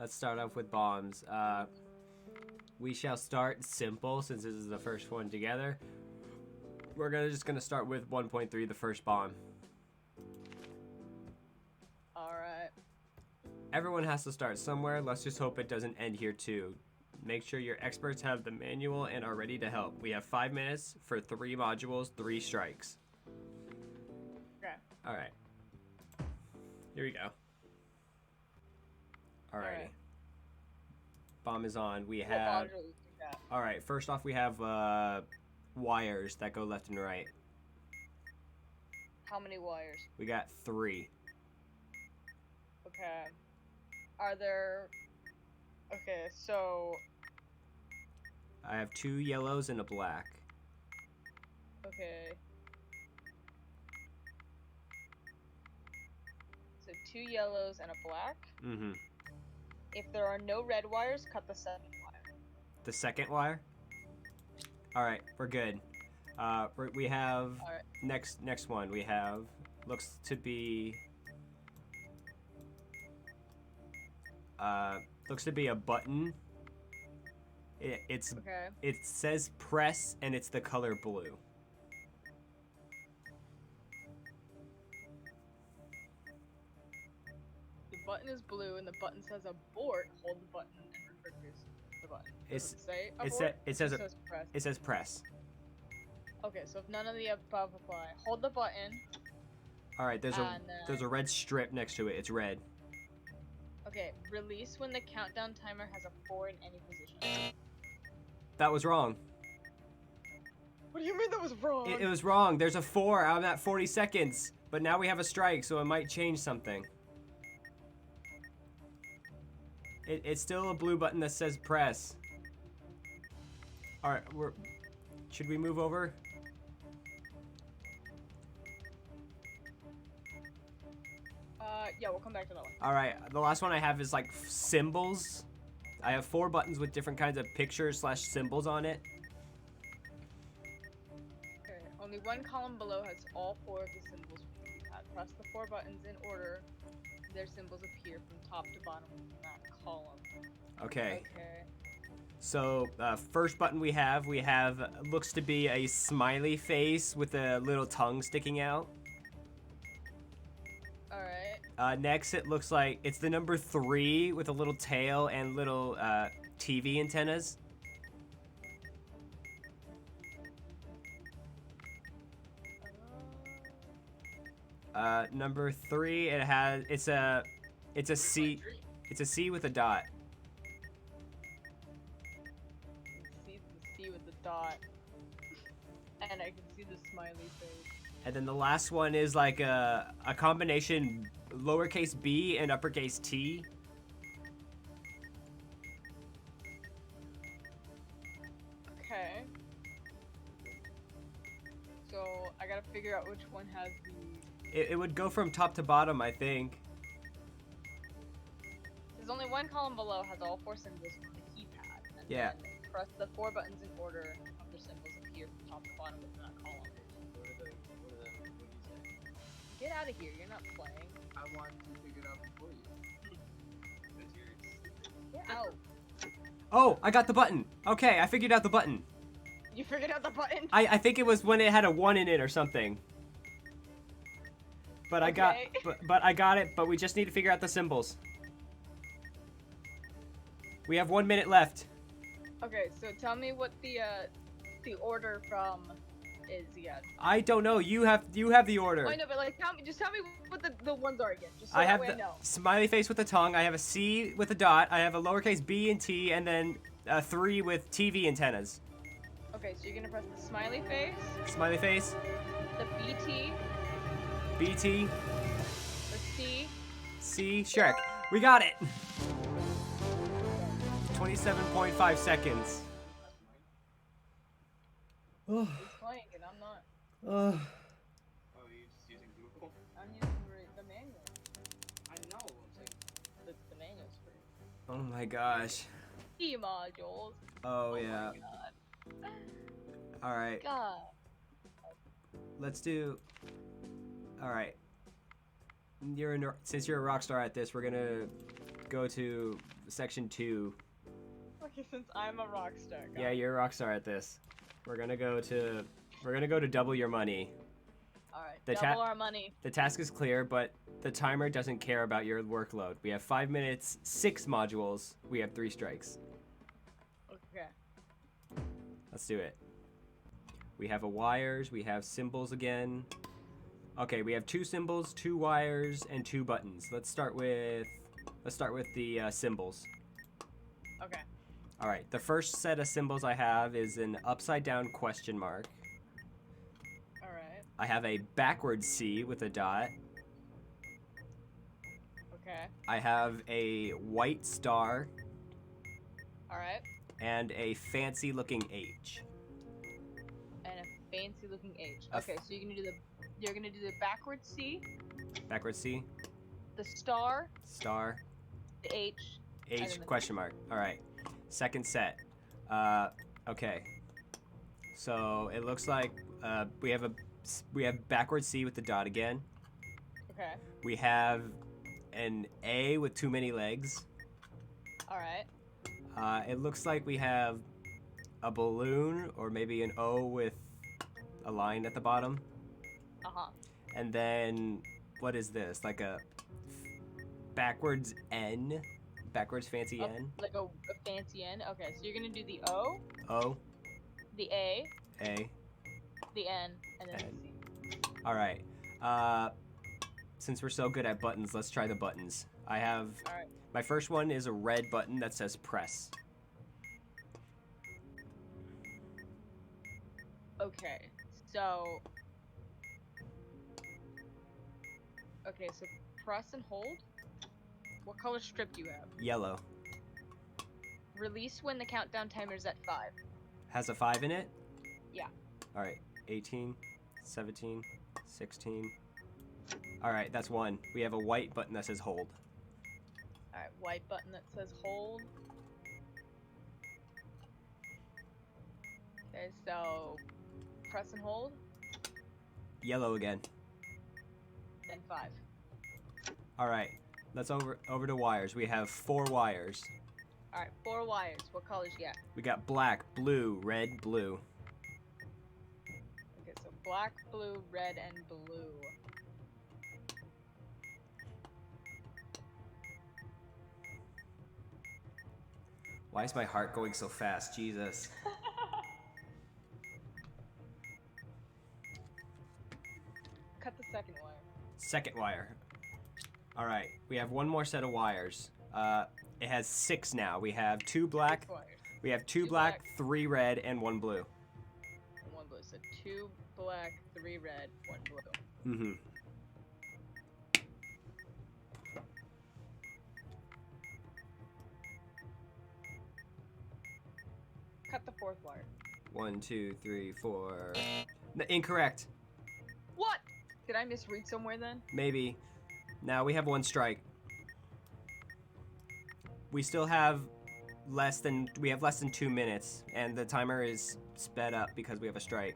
Let's start off with bombs. We shall start simple since this is the first one together. We're just gonna start with 1.3, the first bomb. Alright. Everyone has to start somewhere. Let's just hope it doesn't end here too. Make sure your experts have the manual and are ready to help. We have 5 minutes for 3 modules, 3 strikes. Okay. Alright. Here we go. Alrighty. Alright. Bomb is on. We What have... modules we got? Alright, first off we have wires that go left and right. How many wires? We got 3. Okay. Are there... Okay, so... I have 2 yellows and a black. Okay. So 2 yellows and a black. Mm-hmm. If there are no red wires, cut the second wire. The second wire? Alright, we're good. We have... Alright. Next one, we have... Looks to be... Looks to be a button. Okay. It says press, and it's the color blue. The button is blue and the button says abort. Hold the button and refresh the button. Does it say abort? It says press. It says press. Okay, so if none of the above apply, hold the button. Alright, there's and, a red strip next to it. It's red. Okay, release when the countdown timer has a 4 in any position. That was wrong. What do you mean that was wrong? It was wrong. There's a 4. I'm at 40 seconds. But now we have a strike, so it might change something. It's still a blue button that says press. Alright, should we move over? Yeah, we'll come back to that one. Alright, the last one I have is like symbols. I have 4 buttons with different kinds of pictures / symbols on it. Okay, only one column below has all 4 of the symbols from the keypad. Press the 4 buttons in order. Their symbols appear from top to bottom in that column. Okay. Okay. So, first button we have looks to be a smiley face with a little tongue sticking out. Alright. Next, it looks like it's the number 3 with a little tail and little TV antennas. Number 3, it's a C. It's a C with a dot. See the C with the dot. And I can see the smiley face. And then the last one is like a combination lowercase b and uppercase T. Okay. So I gotta figure out which one has the... It would go from top to bottom, I think. There's only one column below has all 4 symbols on the keypad. And Yeah. then press the 4 buttons in order of the symbols appear from top to bottom within that column. What do you say? Get out of here, you're not playing. I want to figure it out before you. That's yours. Get out. Oh, I got the button. Okay, I figured out the button. You figured out the button? I think it was when it had a 1 in it or something. But Okay. but I got it, but we just need to figure out the symbols. We have 1 minute left. Okay, so tell me what the order from is again. I don't know. You have the order. Oh, I know, but like, just tell me what the ones are again. Just so I that have way the I know. smiley face with a tongue. I have a C with a dot. I have a lowercase b and T, and then a 3 with TV antennas. Okay, so you're gonna press the smiley face, Smiley face, the BT, BT, the C. C, Shrek. We got it. 27.5 seconds. You're playing and I'm not. Oh, you're just using Google? I'm using the manual. I know. I'm saying. The manual's free. Oh my gosh. C modules. Oh yeah. God. All right. God. Let's do. All right. Since you're a rock star at this, we're gonna go to section 2. Okay, since I'm a rock star. Yeah, you're a rock star at this. We're gonna go to double your money. Alright, The double our money. The task is clear, but the timer doesn't care about your workload. We have 5 minutes, 6 modules. We have 3 strikes. Okay. Let's do it. We have wires. We have symbols again. Okay, we have 2 symbols, 2 wires, and 2 buttons. Let's start with the symbols. Okay. All right. The first set of symbols I have is an upside down question mark. Alright. I have a backwards C with a dot. Okay. I have a white star Alright. and a fancy looking H. And a fancy looking H. A Okay, so you're gonna do the backwards C, Backwards C, the star, star, the H. and H then the question mark. All right. Second set. Okay. So it looks like we have backwards C with the dot again. Okay. We have an A with too many legs. Alright. It looks like we have a balloon or maybe an O with a line at the bottom. Uh-huh. And then what is this? Like a backwards N? Backwards fancy Oh, N? Like a fancy N. Okay, so you're gonna do the O, O, the A, A, the N, and then N. the C. All right. Since we're so good at buttons, let's try the buttons. I have Alright. my first one is a red button that says press. Okay, so... Okay, so press and hold. What color strip do you have? Yellow. Release when the countdown timer is at 5. Has a 5 in it? Yeah. All right. 18, 17, 16. All right, that's 1. We have a white button that says hold. Alright, white button that says hold. Okay, so press and hold, Yellow again. then 5. All right. Let's over to wires. We have 4 wires. Alright, 4 wires. What colors you got? We got black, blue, red, blue. Okay, so black, blue, red, and blue. Why is my heart going so fast? Jesus. Cut the second wire. Second wire. All right. We have 1 more set of wires. It has 6 now. We have 2 black. 6 wires. We have 2 Two black, black. 3 red, and 1 blue. And 1 blue. So 2 black, 3 red, 1 blue. Mm-hmm. Cut the 4th wire. 1, 2, 3, 4. Incorrect. What? Did I misread somewhere then? Maybe. Now we have 1 strike. We still have less than 2 minutes, and the timer is sped up because we have a strike.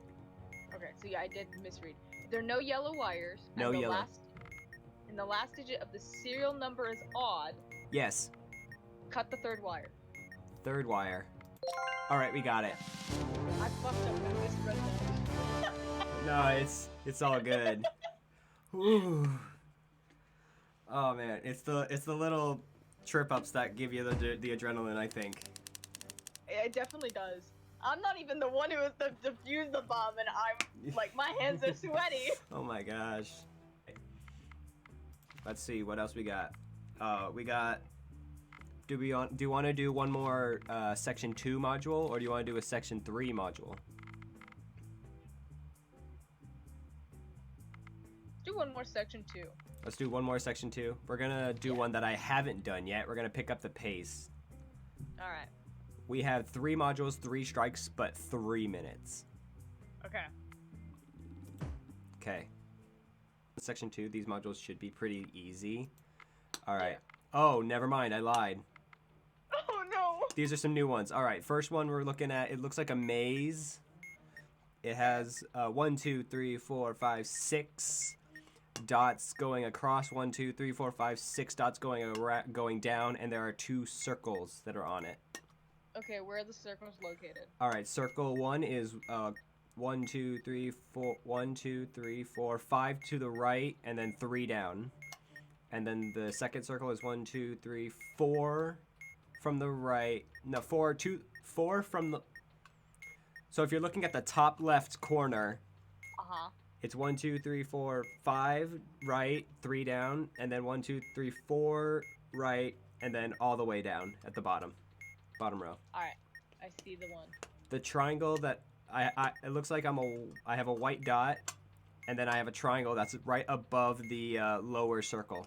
Okay, so yeah, I did misread. There are no yellow wires. No and the yellow. And the last digit of the serial number is odd. Yes. Cut the 3rd wire. 3rd wire. All right, we got it. I fucked up. I misread that. No, it's all good. Whew. Oh man, it's the little trip ups that give you the adrenaline, I think. It definitely does. I'm not even the one who has to defuse the bomb, and I'm like, my hands are sweaty. Oh my gosh. Let's see what else we got. We got. Do you want to do one more section 2 module, or do you want to do a section 3 module? Do one more section 2. Let's do one more section 2. We're gonna do one that I haven't done yet. We're gonna pick up the pace. All right. We have 3 modules, 3 strikes, but 3 minutes. Okay. Okay. Section 2, these modules should be pretty easy. All right. Yeah. Oh, never mind. I lied. Oh no. These are some new ones. All right. First one we're looking at, it looks like a maze. It has 1, 2, 3, 4, 5, 6 dots going across. 1, 2, 3, 4, 5, 6 dots going down, and there are 2 circles that are on it. Okay, where are the circles located? All right, circle 1 is 1, 2, 3, 4, 1, 2, 3, 4, 5 to the right, and then 3 down. And then the second circle is 1, 2, 3, 4 from the right. No, 4 from the. So if you're looking at the top left corner, Uh-huh. it's 1, 2, 3, 4, 5 right, 3 down, and then 1, 2, 3, 4 right, and then all the way down at the bottom row. Alright. I see the one. The triangle that it looks like I have a white dot, and then I have a triangle that's right above the lower circle.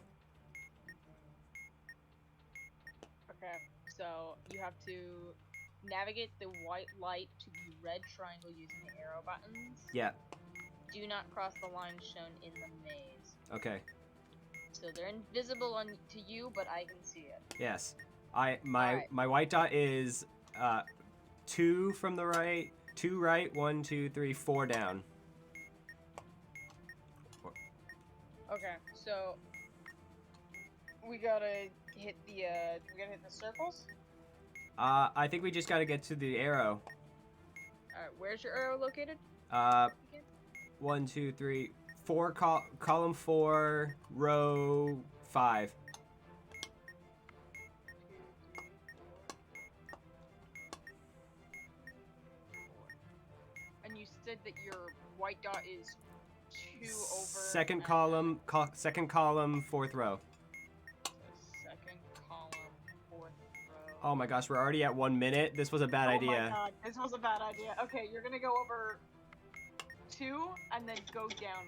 Okay. So you have to navigate the white light to the red triangle using the arrow buttons. Yeah. Do not cross the line shown in the maze. Okay. So they're invisible to you, but I can see it. Yes. Alright. My white dot is 2 from the right, 2 right, 1, 2, 3, 4 down. Okay, so we gotta hit the circles. I think we just gotta get to the arrow. Alright, where's your arrow located? 1, 2, 3, 4 column 4, row 5. And you said that your white dot is 2 over. Second column, second column, 4th row. So second column, 4th row. Oh my gosh, we're already at 1 minute. This was a bad Oh idea. my god, this was a bad idea. Okay, you're gonna go over 2 and then go down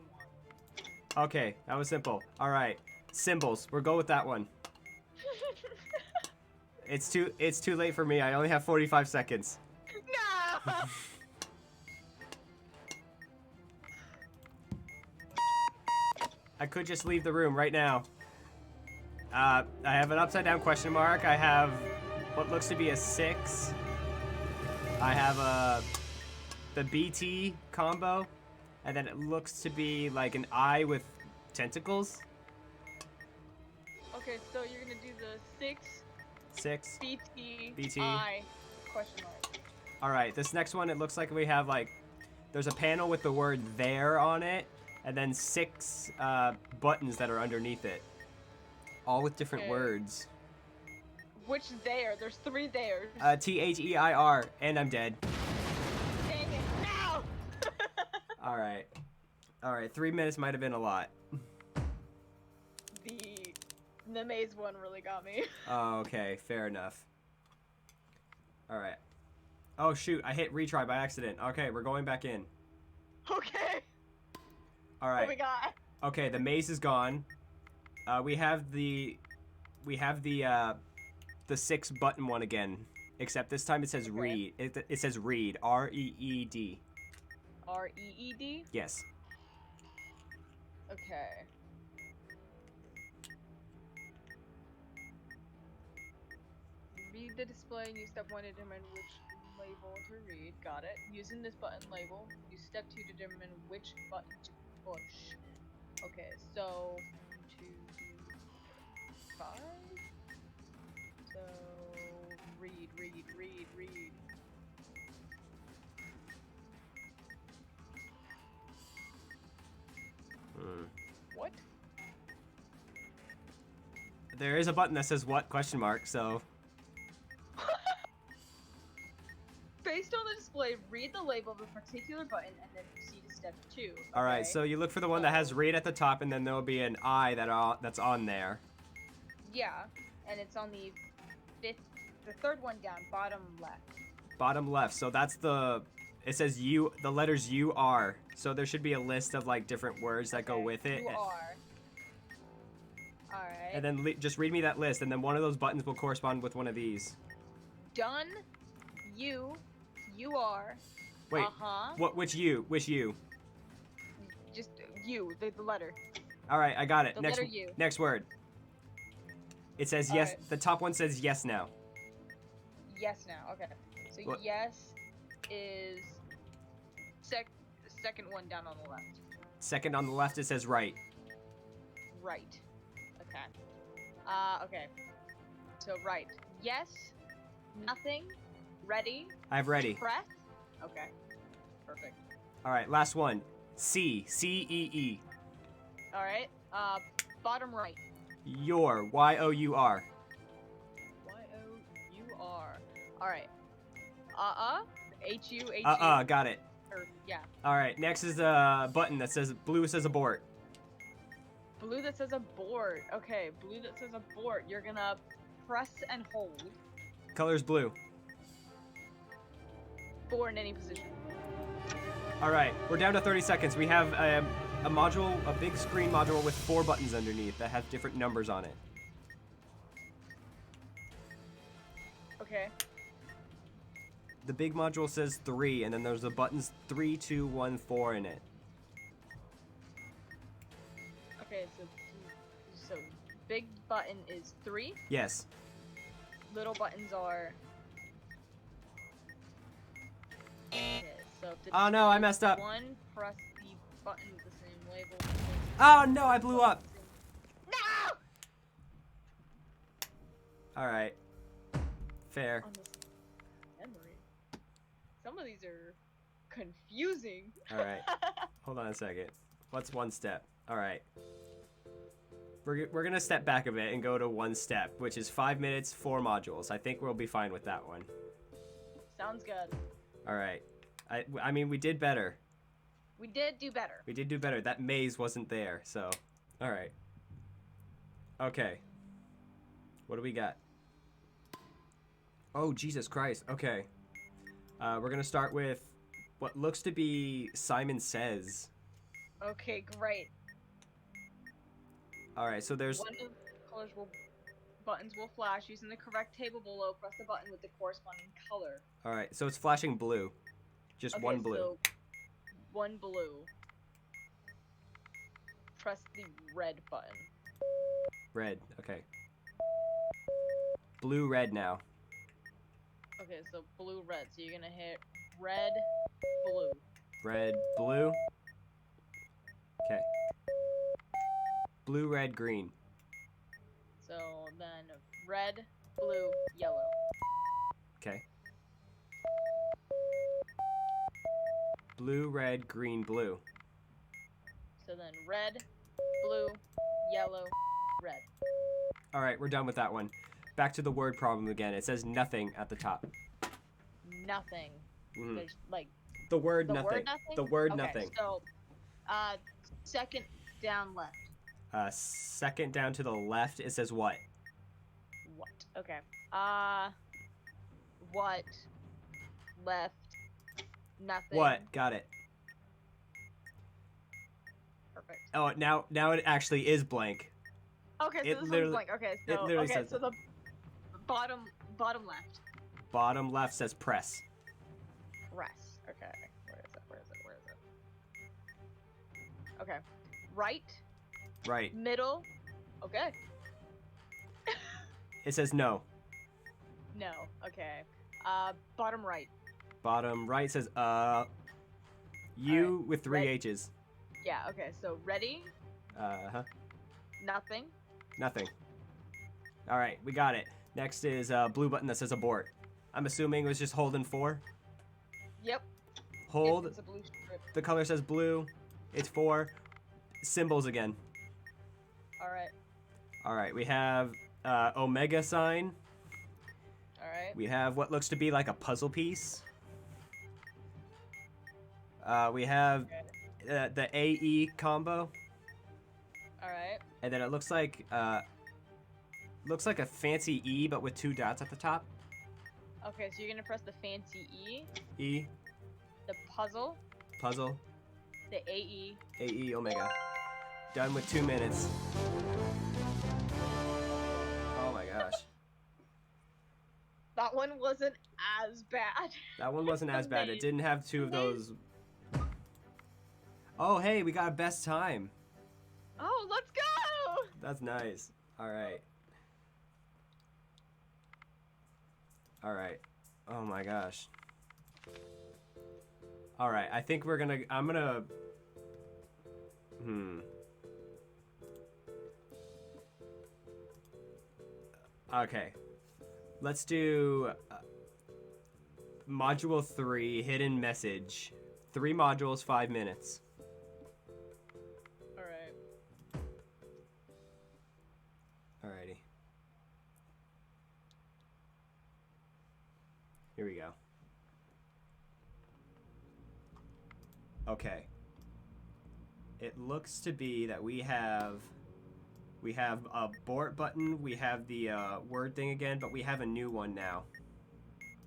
1. Okay, that was simple. All right, symbols. We'll go with that one. It's too late for me. I only have 45 seconds. No! I could just leave the room right now. I have an upside down question mark. I have what looks to be a 6. I have the BT combo, and then it looks to be like an eye with tentacles. Okay, so you're gonna do the 6 6. BT I question mark. All right, this next one, it looks like we have like, there's a panel with the word there on it, and then 6 buttons that are underneath it, all with different Okay. words. Which there? There's 3 there's. THEIR, and I'm dead. Dang it! No! All right, 3 minutes might have been a lot. The maze one really got me. Oh, okay, fair enough. All right. Oh shoot, I hit retry by accident. Okay, we're going back in. Okay. All What we right. got? Okay, the maze is gone. We have the 6 button one again, except this time it says Okay. read. It says read. REED. REED? Yes. Okay. Read the display and use step 1 to determine which label to read. Got it. Using this button label, use step 2 to determine which button to push. Okay, so 2, 5. So read. What? There is a button that says what question mark, so Based on the display, read the label of a particular button and then proceed to step 2. all right, okay? so you look for the one that has read at the top, and then there'll be an I that's on there. Yeah, and it's on the 3rd one down, bottom left. Bottom left. So that's it says U, the letters UR. So there should be a list of like different words that go Okay, with it. You are. Alright. And then just read me that list, and then one of those buttons will correspond with one of these. Done. You are. Wait, Uh-huh. which you? Just you, the letter. All right, I got it. The next letter U. next word. It says All yes. right. The top one says yes now. Yes now. Okay. So What? yes is second one down on the left. Second on the left it says right. right. Okay. Okay. So right. Yes. Nothing. Ready. I have ready. Press. Okay. Perfect. All right, last one. C. C-E-E. All right. Bottom right. Your. Y-O-U-R. Y-O-U-R. All right. H-U-H-U. Got it. Or, yeah. All right, next is a button that says, blue says abort. Blue that says abort. Okay, blue that says abort. You're gonna press and hold. Color's blue. Four in any position. All right, we're down to 30 seconds. We have a module, a big screen module with 4 buttons underneath that have different numbers on it. Okay. The big module says 3, and then there's the buttons 3, 2, 1, 4 in it. Okay, so big button is 3. Yes. Little buttons are. Okay, so if the Oh no, I messed up. 1, press the button with the same label. Oh no, I blew up. No! All right. Fair. On this memory. Some of these are confusing. All right. Hold on a second. What's one step? All right. We're gonna step back a bit and go to one step, which is 5 minutes, 4 modules. I think we'll be fine with that one. Sounds good. All right. I mean, we did better. We did do better. We did do better. That maze wasn't there, so. All right. Okay. What do we got? Oh, Jesus Christ. Okay. We're gonna start with what looks to be Simon Says. Okay, great. All right, so there's. One of the buttons will flash using the correct table below. Press the button with the corresponding color. All right, so it's flashing blue. Just Okay, one blue. So one blue. Press the red button. Red. Okay. Blue, red now. Okay, so blue, red. So you're gonna hit red, blue. Red, blue. Okay. Blue, red, green. So then red, blue, yellow. Okay. Blue, red, green, blue. So then red, blue, yellow, red. All right, we're done with that one. Back to the word problem again. It says nothing at the top. Nothing. Mhm. There's like The word the nothing. word nothing. The word Okay, nothing. So, second down left. Second down to the left, it says what? What? Okay. What? Left. Nothing. What? Got it. Perfect. Oh, now it actually is blank. Okay, so It this literally- one's blank. Okay, it so literally says so the bottom left. Bottom left says press. Press. Okay. Where is it? Okay. Right. Right. Middle. Okay. It says no. No. Okay. Bottom right. Bottom right says U with 3 Red. H's. Yeah. Okay. So ready. Uh-huh. Nothing. Nothing. All right, we got it. Next is blue button that says abort. I'm assuming it was just holding 4. Yep. Hold. It's a blue strip. The color says blue. It's 4. Symbols again. All right. All right, we have omega sign. All right. We have what looks to be like a puzzle piece. We have the AE combo, All right. and then it looks like a fancy E but with 2 dots at the top. Okay. So you're gonna press the fancy E, E the puzzle, puzzle, the AE. AE omega. Done with 2 minutes. Oh my gosh. That one wasn't as bad. That one wasn't as bad. It Amazing. didn't have 2 of those. Oh, hey, we got a best time. Oh, let's go! That's nice. All right. All right. Oh my gosh. All right. I think I'm gonna. Okay. Let's do module 3, hidden message. 3 modules, 5 minutes. Alright. Alrighty. Here we go. Okay. It looks to be that we have a abort button, we have the word thing again, but we have a new one now.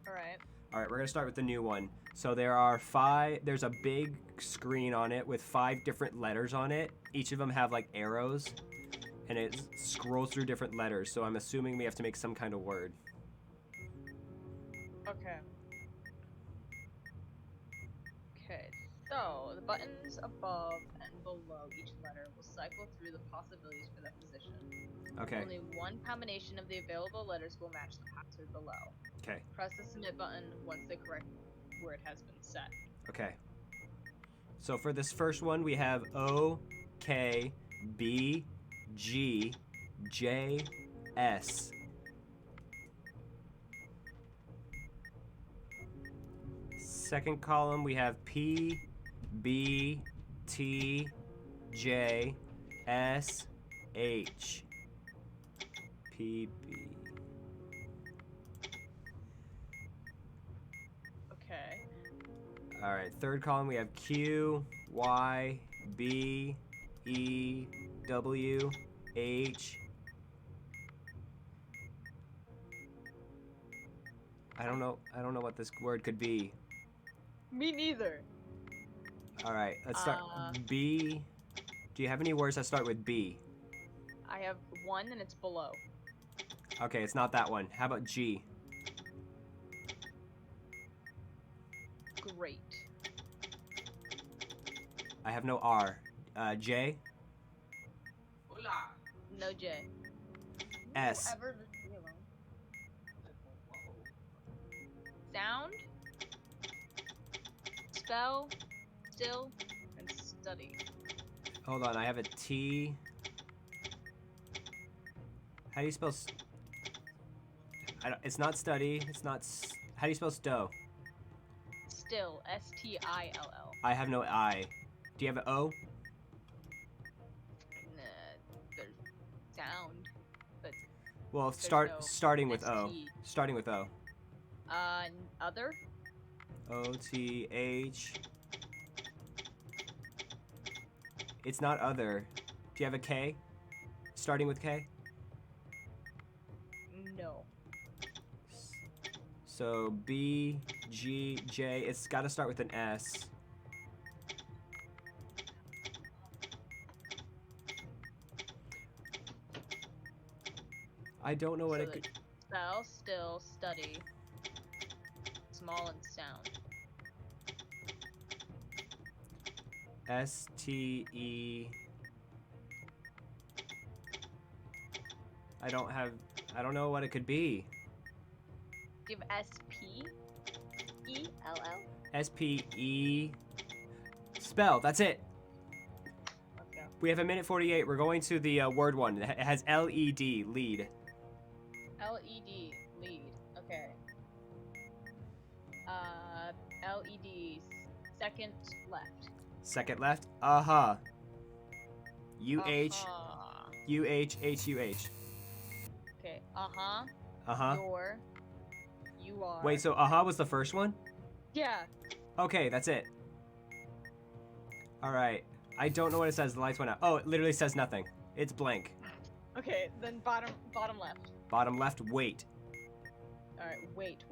Alright. Alright, we're gonna start with the new one. So there's a big screen on it with 5 different letters on it. Each of them have like arrows, and it scrolls through different letters, so I'm assuming we have to make some kind of word. Okay. Okay, so the buttons above and below each letter will cycle through the possibilities for that position. Okay, Only one combination of the available letters will match the password below. okay, Press the submit button once the correct word has been set. okay. So for this first one, we have O, K, B, G, J, S. Second column, we have P, B, T, J, S, H. P, B. Okay. Alright, third column, we have Q, Y, B, E, W, H. I don't know what this word could be. Me neither. Alright, let's start. B. Do you have any words that start with B? I have one and it's below. Okay, it's not that one. How about G? Great. I have no R. J? Hola. No J. S. No, ever leave me alone. Sound, spell, still, and study. Hold on, I have a T. How do you spell it's not study. It's not how do you spell stow? Still, S-T-I-L-L. I have no I. Do you have an O? Nah, there's sound, but Well, no starting with O. ST. Starting with O. Other? O-T-H. It's not other. Do you have a K? Starting with K? No. So B, G, J. It's got to start with an S. I don't know what So it could. Spell, still, study, small, and sound. S-T-E. I don't know what it could be. Give S-P-E-L-L. S-P-E. Spell, that's it. Let's go. We have a minute 48. We're going to the word one. It has L-E-D, lead. L-E-D, lead. Okay. L-E-D, second left. Second left. Uh-huh. U-H. Uh-huh. U-H-H-U-H. Okay. Uh-huh. Uh-huh. Your. You are. Wait, so uh-huh was the first one? Yeah. Okay, that's it. Alright. I don't know what it says. The lights went out. Oh, it literally says nothing. It's blank. Okay, then bottom left. Bottom left, wait. Alright, wait.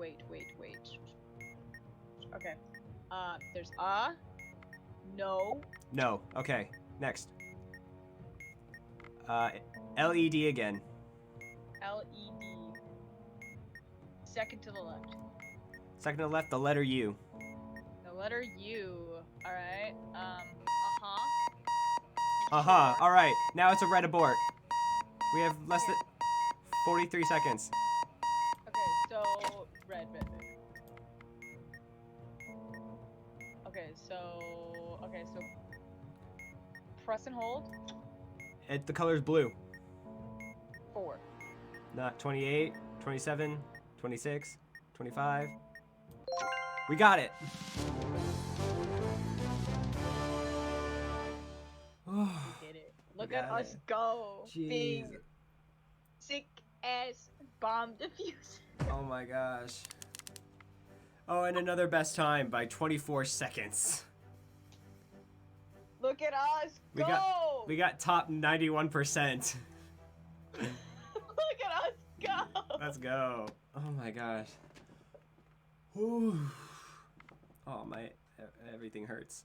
Okay. There's no, No. Okay. Next. L-E-D again. L-E-D. Second to the left. Second to the left, the letter U. The letter U. Alright. Uh-huh. Uh-huh. Alright. Now it's a red abort. We have less than 43 seconds. Okay, so red. Okay, so press and hold. The color's blue. 4. Not 28, 27, 26, 25. We got it. We did it. Look at got us it. go. Being Jeez. sick ass bomb diffuser. Oh my gosh. Oh, and another best time by 24 seconds. Look at us We go. We got top 91%. Look at us go. Let's go. Oh my gosh. Whew. Oh my, everything hurts.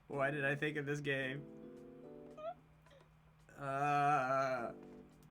Why did I think of this game?